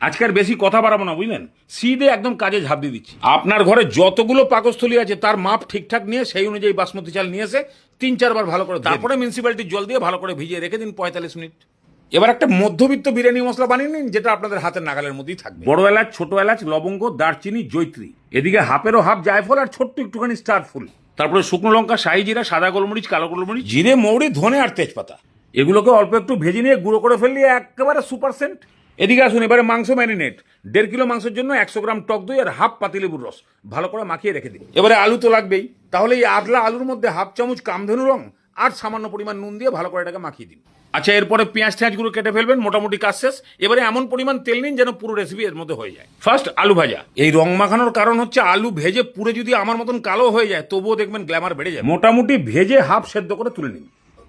আজকে আর বেশি কথা বাড়াবো না, বুঝলেন? সিধে একদম কাজে ঝাঁপ দিয়ে দিচ্ছি। আপনার ঘরে যতগুলো পাকস্থলী আছে তার মাপ ঠিকঠাক নিয়ে সেই অনুযায়ী বাসমতি চাল নিয়ে এসে 3-4 বার ভালো করে, তারপরে মিউনিসিপ্যালিটির জল দিয়ে ভালো করে ভিজিয়ে রেখে দিন 45 মিনিট। এবার একটা মধ্যবিত্ত বিরিয়ানি মশলা বানিয়ে নিন, যেটা আপনাদের হাতের নাগালের মধ্যেই থাকবে। বড় এলাচ, ছোট এলাচ, লবঙ্গ, দারচিনি, জৈত্রী, এদিকে হাফেরও হাফ জায়ফল আর ছোট্ট একটুখানি স্টার ফুল, তারপরে শুকনো লঙ্কা, শাহি জিরা, সাদা গোলমরিচ, কালো গোলমরিচ, জিরে, মৌরি, ধনে আর তেজপাতা। এগুলোকে অল্প একটু ভেজে নিয়ে গুঁড়ো করে ফেললে একেবারে সুপার সেন্ট। এদিকে আসুন, এবারে মাংস ম্যারিনেট। 1.5 কিলো মাংসের জন্য 100 গ্রাম টক দই আর হাফ পাতিলেবুর রস ভালো করে মাখিয়ে রেখে দিন। এবারে আলু তো লাগবেই, তাহলে এই আদলা আলুর মধ্যে হাফ চামচ কামধেনু রং আর সামান্য পরিমাণ নুন দিয়ে ভালো করে এটাকে মাখিয়ে দিন। আচ্ছা, এরপরে পেঁয়াজ টেঁয়াজগুলো কেটে ফেলবেন, মোটামুটি কাজ শেষ। এবারে এমন পরিমাণ তেল নিন যেন পুরো রেসিপি এর মধ্যে হয়ে যায়। ফার্স্ট আলু ভাজা। এই রং মাখানোর কারণ হচ্ছে আলু ভেজে পুরো যদি আমার মতন কালো হয়ে যায় তবুও দেখবেন গ্ল্যামার বেড়ে যায়। মোটামুটি ভেজে হাফ সেদ্ধ করে তুলে নিন।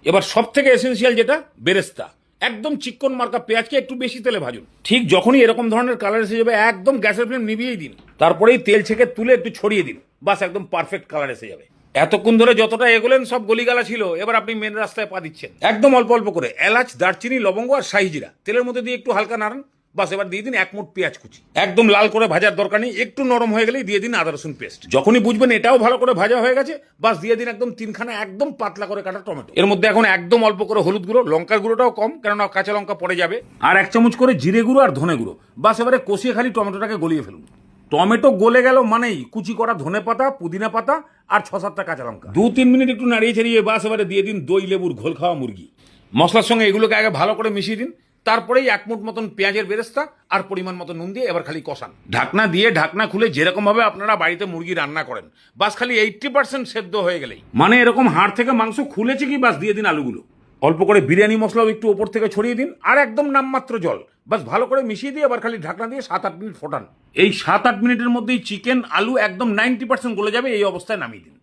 এবার সব থেকে এসেন্সিয়াল যেটা, বেরেস্তা। একদম চিকন মার্কা পেঁয়াজকে একটু বেশি তেলে ভাজুন। ঠিক যখনই এরকম ধরনের কালার এসে যাবে একদম গ্যাসের ফ্লেম নিভিয়েই দিন। তারপরেই তেল ছেঁকে তুলে একটু ছড়িয়ে দিন, বাস একদম পারফেক্ট কালার এসে যাবে। এতক্ষণ ধরে যতটা এগোলেন সব গলিগালা ছিল, এবার আপনি মেন রাস্তায় পা দিচ্ছেন। একদম অল্প অল্প করে এলাচ, দারচিনি, লবঙ্গ আর শাহি জিরা তেলের মধ্যে দিয়ে একটু হালকা নাড়ান। বাস এবার দিয়ে দিন 1 মুঠ পেঁয়াজ কুচি। একদম লাল করে ভাজার দরকার নেই, একটু নরম হয়ে গেলেই দিয়ে দিন আদা রসুন পেস্ট। যখনই বুঝবেন এটাও ভালো করে ভাজা হয়ে গেছে, বাস দিয়ে দিন একদম 3খানা একদম পাতলা করে কাটা টমেটো। এর মধ্যে এখন একদম অল্প করে হলুদ গুঁড়ো, লঙ্কার গুঁড়োটাও কম, কেননা কাঁচা লঙ্কা পড়ে যাবে, আর 1 চামচ করে জিরে গুঁড়ো আর ধনে গুঁড়ো। বাস এবারে কষিয়ে খালি টমেটোটাকে গলিয়ে ফেলুন। টমেটো গলে গেল মানেই কুচি করা ধনে পাতা, পুদিনা পাতা আর 6-7টা কাঁচা লঙ্কা। 2-3 মিনিট একটু নাড়িয়ে ছাড়িয়ে বাস এবারে দিয়ে দিন দই লেবুর ঘোল খাওয়া মুরগি। মশলার সঙ্গে এগুলোকে আগে ভালো করে মিশিয়ে দিন। তারপরেই 1 মুঠ মতন পেঁয়াজের বেরেস্তা আর পরিমাণ মতো নুন দিয়ে এবার খালি কষান। ঢাকনা দিয়ে ঢাকনা খুলে যেরকম ভাবে আপনারা বাড়িতে মুরগি রান্না করেন, বাস খালি 80% সেদ্ধ হয়ে গেলেই, মানে এরকম হাড় থেকে মাংস খুলেছে কি, বাস দিয়ে দিন আলুগুলো। অল্প করে বিরিয়ানি মশলাও একটু ওপর থেকে ছড়িয়ে দিন, আর একদম নামমাত্র জল। বাস ভালো করে মিশিয়ে দিয়ে এবার খালি ঢাকনা দিয়ে 7-8 মিনিট ফোটান। এই 7-8 মিনিটের মধ্যেই চিকেন আলু একদম 90% গলে যাবে। এই অবস্থায় নামিয়ে দিন।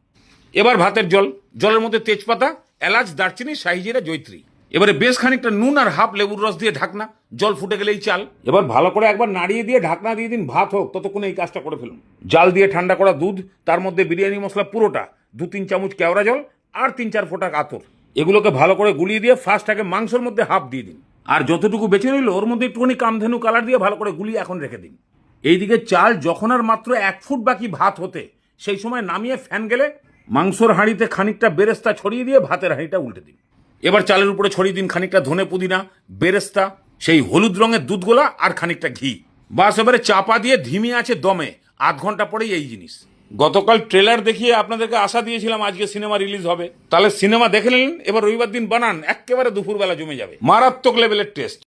এবার ভাতের জল, জলের মধ্যে তেজপাতা, এলাচ, দারচিনি, শাহি জিরা, জৈত্রী। এবারে বেশ খানিকটা নুন আর হাফ লেবুর রস দিয়ে ঢাকনা, জল ফুটে গেলেই চাল। এবার ভালো করে একবার নাড়িয়ে দিয়ে ঢাকনা দিয়ে দিন, ভাত হোক ততক্ষণে এই কাজটা করে ফেলুন। জাল দিয়ে ঠান্ডা করা দুধ, তার মধ্যে বিরিয়ানি মশলা পুরোটা, 2-3 চামচ কেওড়া জল আর 3-4 ফোঁটা আতর, এগুলোকে ভালো করে গুলিয়ে দিয়ে ফার্স্ট আগে মাংসের মধ্যে হাফ দিয়ে দিন। আর যতটুকু বেঁচে রইল ওর মধ্যে একটুখানি কামধেনু কালার দিয়ে ভালো করে গুলিয়ে এখন রেখে দিন। এইদিকে চাল যখন আর মাত্র 1 ফুট বাকি ভাত হতে, সেই সময় নামিয়ে ফ্যান গেলে মাংসর হাঁড়িতে খানিকটা বেরেস্তা ছড়িয়ে দিয়ে ভাতের হাঁড়িটা উল্টে দিন। এবার চালের উপরে ছড়িয়ে দিন খানিকটা ধনে পুদিনা, বেরেস্তা, সেই হলুদ রঙের দুধগোলা আর খানিকটা ঘি। বাস এবারে চাপা দিয়ে ধিমি আছে দমে 8 ঘন্টা পরেই এই জিনিস। গতকাল ট্রেলার দেখিয়ে আপনাদেরকে আশা দিয়েছিলাম আজকে সিনেমা রিলিজ হবে, তাহলে সিনেমা দেখে নিন। এবার রবিবার দিন বানান, একেবারে দুপুরবেলা জমে যাবে, মারাত্মক লেভেলের টেস্ট।